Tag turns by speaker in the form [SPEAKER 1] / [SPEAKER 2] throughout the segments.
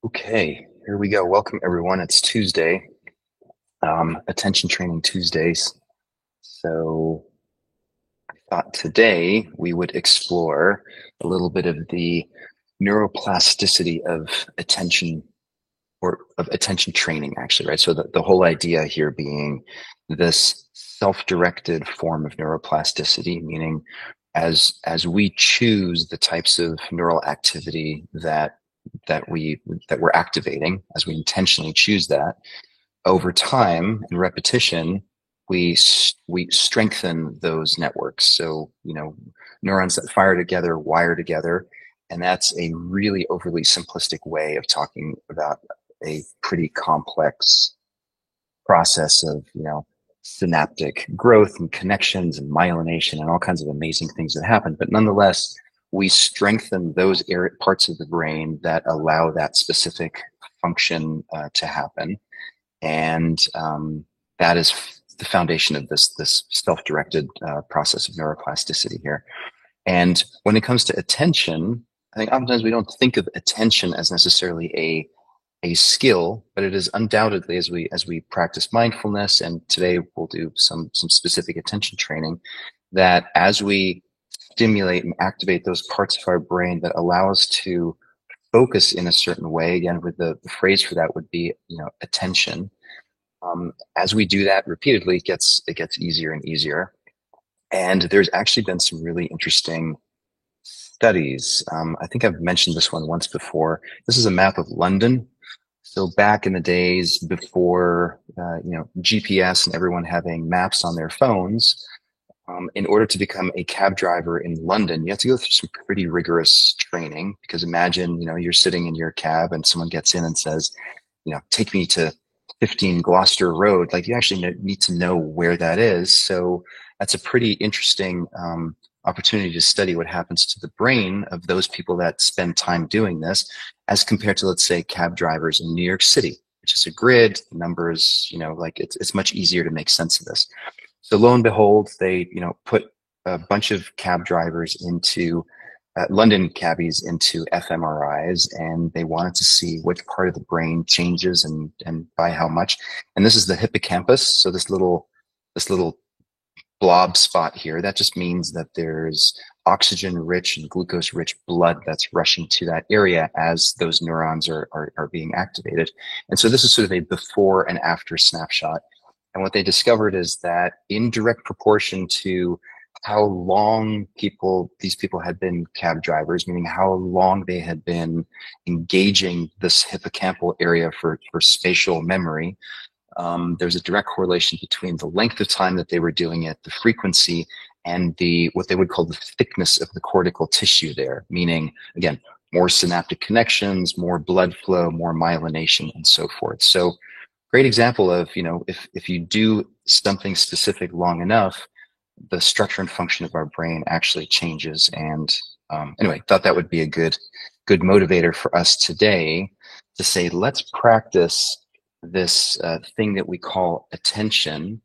[SPEAKER 1] Okay, here we go. Welcome everyone. It's Tuesday, Attention Training Tuesdays. So I thought today we would explore a little bit of the neuroplasticity of attention or of attention training, actually, right? So the whole idea here being this self-directed form of neuroplasticity, meaning as we choose the types of neural activity that we're activating, as we intentionally choose that, over time and repetition, we strengthen those networks. So, neurons that fire together wire together, and that's a really overly simplistic way of talking about a pretty complex process of, synaptic growth and connections and myelination and all kinds of amazing things that happen. But nonetheless, we strengthen those parts of the brain that allow that specific function to happen. And that is the foundation of this self-directed process of neuroplasticity here. And when it comes to attention, I think oftentimes we don't think of attention as necessarily a skill, but it is undoubtedly, as we practice mindfulness, and today we'll do some specific attention training, that as we stimulate and activate those parts of our brain that allow us to focus in a certain way, again, with the phrase for that would be, attention. As we do that repeatedly, it gets easier and easier. And there's actually been some really interesting studies. I think I've mentioned this one once before. This is a map of London. So back in the days before, GPS and everyone having maps on their phones, in order to become a cab driver in London, you have to go through some pretty rigorous training. Because imagine, you're sitting in your cab and someone gets in and says, take me to 15 Gloucester Road. Like, you actually need to know where that is. So that's a pretty interesting opportunity to study what happens to the brain of those people that spend time doing this, as compared to, let's say, cab drivers in New York City, which is a grid, numbers, like it's much easier to make sense of this. So lo and behold, they, put a bunch of cab drivers into London cabbies into fMRIs, and they wanted to see which part of the brain changes and by how much. And this is the hippocampus. So this little blob spot here, that just means that there's oxygen rich and glucose rich blood that's rushing to that area as those neurons are being activated. And so this is sort of a before and after snapshot. And what they discovered is that in direct proportion to how long these people had been cab drivers, meaning how long they had been engaging this hippocampal area for spatial memory, there's a direct correlation between the length of time that they were doing it, the frequency, and what they would call the thickness of the cortical tissue there, meaning, again, more synaptic connections, more blood flow, more myelination, and so forth. So great example of, if you do something specific long enough, the structure and function of our brain actually changes. And anyway, thought that would be a good motivator for us today to say, let's practice this thing that we call attention.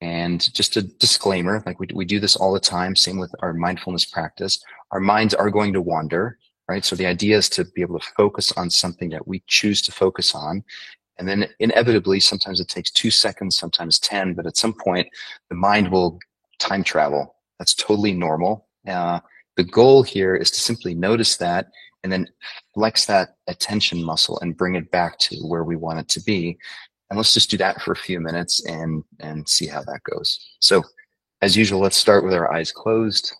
[SPEAKER 1] And just a disclaimer, like we do this all the time, same with our mindfulness practice. Our minds are going to wander, right? So the idea is to be able to focus on something that we choose to focus on. And then inevitably, sometimes it takes 2 seconds, sometimes 10, but at some point, the mind will time travel. That's totally normal. The goal here is to simply notice that and then flex that attention muscle and bring it back to where we want it to be. And let's just do that for a few minutes and see how that goes. So as usual, let's start with our eyes closed.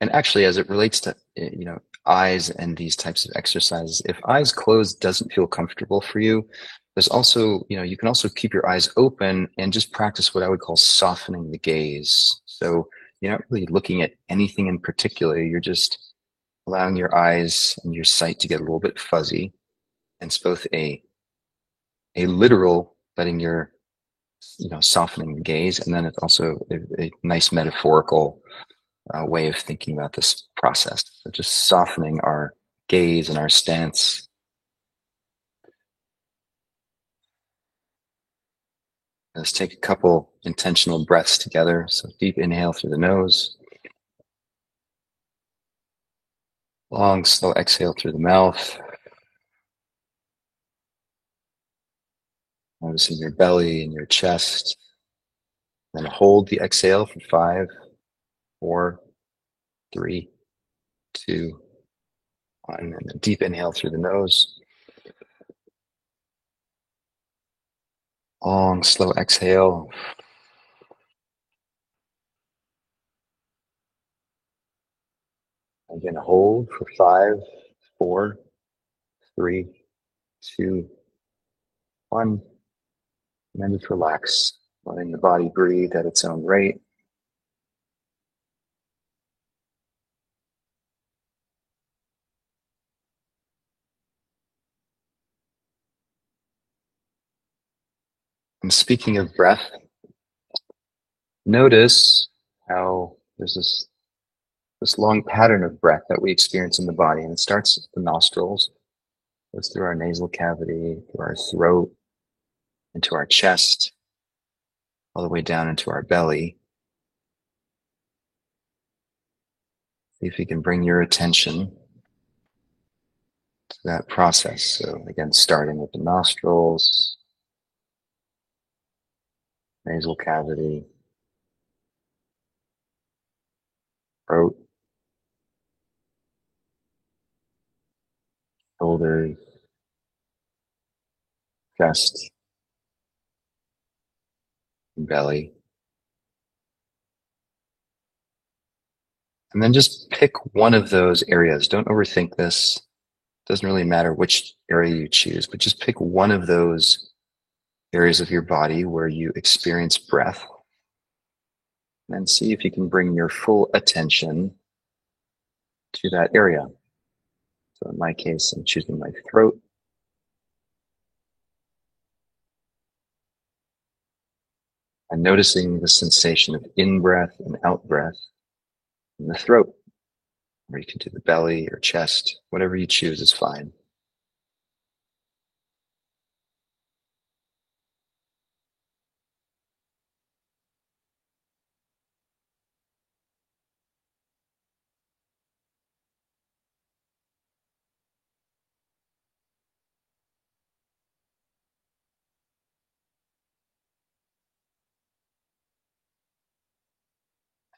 [SPEAKER 1] And actually, as it relates to, eyes and these types of exercises, if eyes closed doesn't feel comfortable for you, there's also, you can also keep your eyes open and just practice what I would call softening the gaze. So you're not really looking at anything in particular. You're just allowing your eyes and your sight to get a little bit fuzzy. And it's both a literal letting your, softening the gaze, and then it's also a nice metaphorical way of thinking about this process. So just softening our gaze and our stance. Let's take a couple intentional breaths together. So deep inhale through the nose. Long, slow exhale through the mouth. Noticing your belly and your chest. Then hold the exhale for 5, 4, 3, 2, 1. And a deep inhale through the nose. Long, slow exhale. Again, hold for 5, 4, 3, 2, 1. And then just relax, letting the body breathe at its own rate. And speaking of breath, notice how there's this long pattern of breath that we experience in the body. And it starts at the nostrils, goes through our nasal cavity, through our throat, into our chest, all the way down into our belly. See if you can bring your attention to that process. So again, starting with the nostrils, nasal cavity, throat, shoulders, chest, and belly. And then just pick one of those areas. Don't overthink this. Doesn't really matter which area you choose, but just pick one of those areas of your body where you experience breath and see if you can bring your full attention to that area. So in my case, I'm choosing my throat. I'm noticing the sensation of in-breath and out-breath in the throat, or you can do the belly or chest, whatever you choose is fine.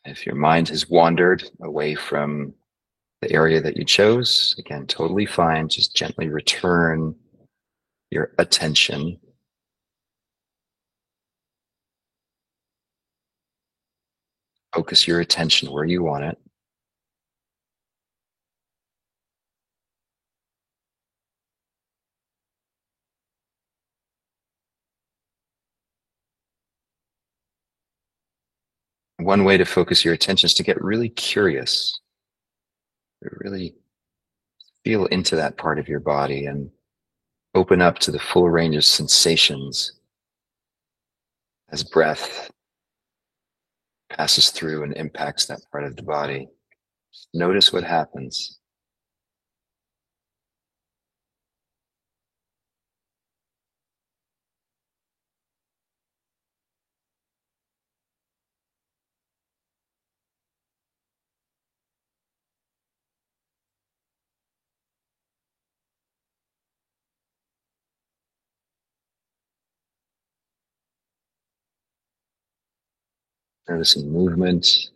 [SPEAKER 1] If your mind has wandered away from the area that you chose, again, totally fine. Just gently return your attention. Focus your attention where you want it. One way to focus your attention is to get really curious, really feel into that part of your body and open up to the full range of sensations as breath passes through and impacts that part of the body. Just notice what happens. Noticing movement,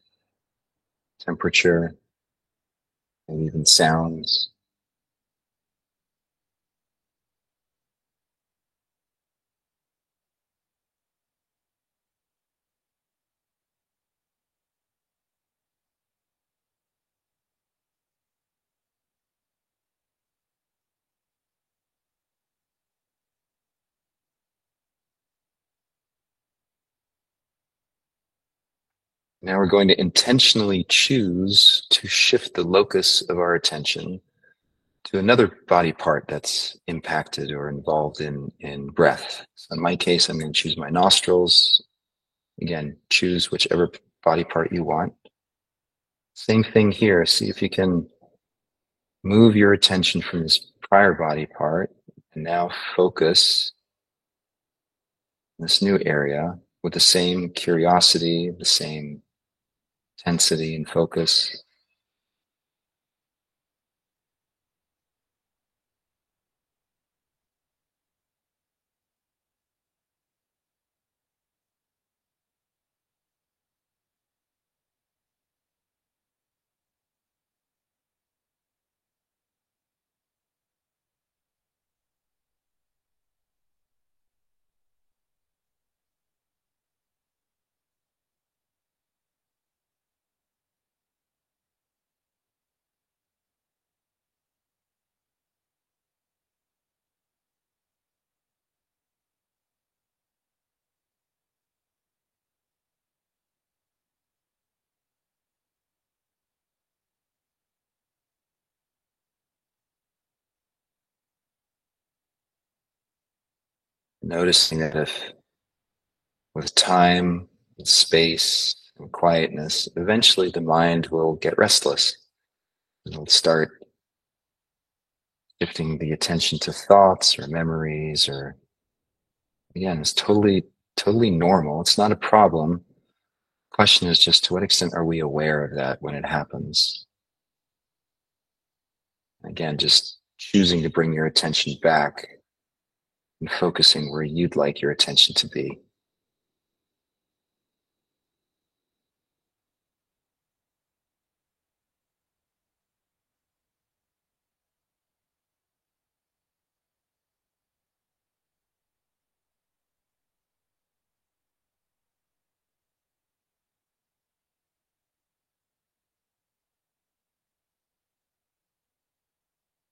[SPEAKER 1] temperature, and even sounds. Now we're going to intentionally choose to shift the locus of our attention to another body part that's impacted or involved in breath. So in my case, I'm going to choose my nostrils. Again, choose whichever body part you want. Same thing here. See if you can move your attention from this prior body part and now focus on this new area with the same curiosity, the same intensity and focus. noticing that if with time, with space, and quietness, eventually the mind will get restless. It'll start shifting the attention to thoughts or memories, or again, it's totally normal. It's not a problem. Question is just to what extent are we aware of that when it happens? Again, just choosing to bring your attention back and focusing where you'd like your attention to be.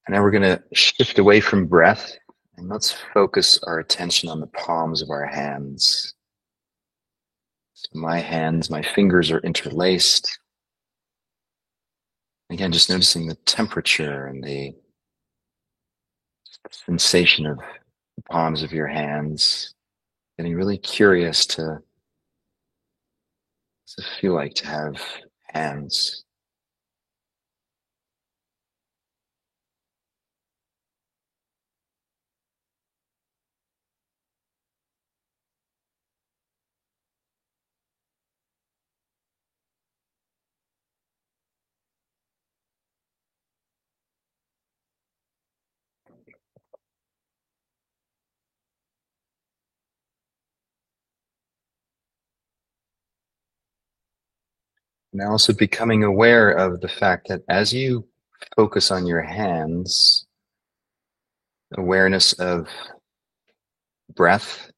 [SPEAKER 1] And now we're going to shift away from breath and let's focus our attention on the palms of our hands. So my fingers are interlaced. Again, just noticing the temperature and the sensation of the palms of your hands. Getting really curious to what does it feel like to have hands. Now also becoming aware of the fact that as you focus on your hands, awareness of breath,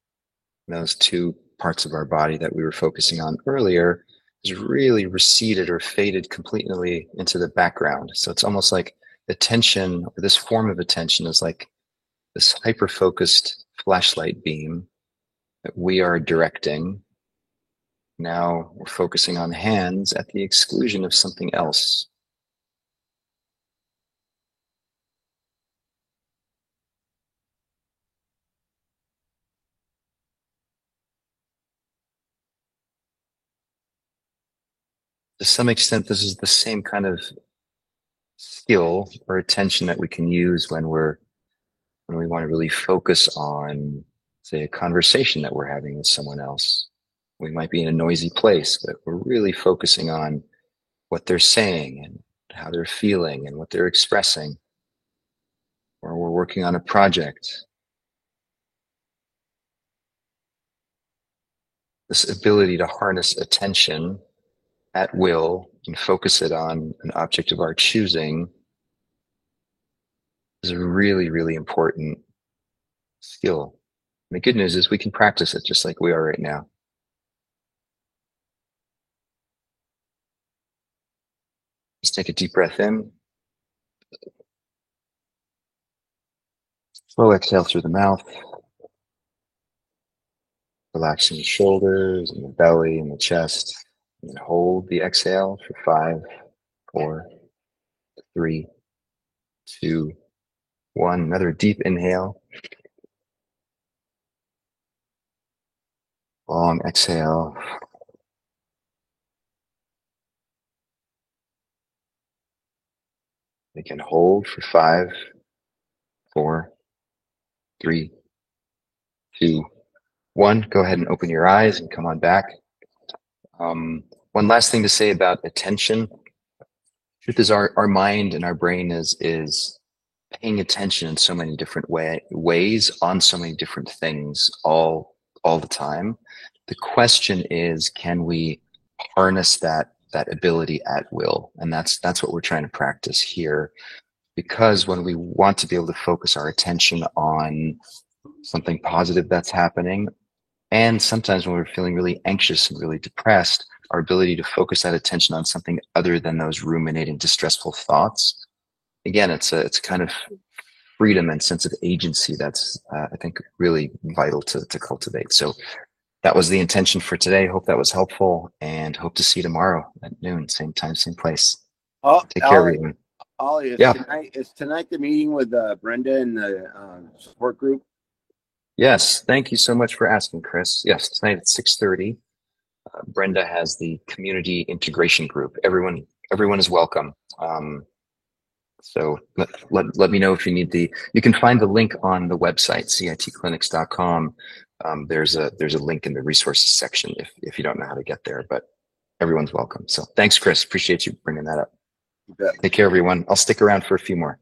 [SPEAKER 1] those two parts of our body that we were focusing on earlier, is really receded or faded completely into the background. So it's almost like attention, or this form of attention, is like this hyper-focused flashlight beam that we are directing. Now we're focusing on hands at the exclusion of something else. To some extent, this is the same kind of skill or attention that we can use when we want to really focus on, say, a conversation that we're having with someone else. We might be in a noisy place, but we're really focusing on what they're saying and how they're feeling and what they're expressing. Or we're working on a project. This ability to harness attention at will and focus it on an object of our choosing is a really important skill. And the good news is we can practice it just like we are right now. Just take a deep breath in. Slow exhale through the mouth. Relaxing the shoulders and the belly and the chest. And hold the exhale for 5, 4, 3, 2, 1. Another deep inhale. Long exhale. You can hold for 5, 4, 3, 2, 1. Go ahead and open your eyes and come on back. One last thing to say about attention. Truth is, our mind and our brain is paying attention in so many different ways on so many different things all the time. The question is, can we harness that ability at will? And that's what we're trying to practice here. Because when we want to be able to focus our attention on something positive that's happening, and sometimes when we're feeling really anxious and really depressed, our ability to focus that attention on something other than those ruminating, distressful thoughts. Again, it's a kind of freedom and sense of agency that's, I think, really vital to cultivate. So that was the intention for today. Hope that was helpful, and hope to see you tomorrow at noon, same time, same place.
[SPEAKER 2] Oh,
[SPEAKER 1] Take care, everyone.
[SPEAKER 2] Ollie,
[SPEAKER 1] Yeah.
[SPEAKER 2] Tonight the meeting with Brenda and the support group?
[SPEAKER 1] Yes, thank you so much for asking, Chris. Yes, tonight at 6:30, Brenda has the community integration group. Everyone is welcome. So let me know if you need you can find the link on the website, citclinics.com. There's a link in the resources section if you don't know how to get there, but everyone's welcome. So thanks, Chris. Appreciate you bringing that up.
[SPEAKER 2] You bet.
[SPEAKER 1] Take care, everyone. I'll stick around for a few more.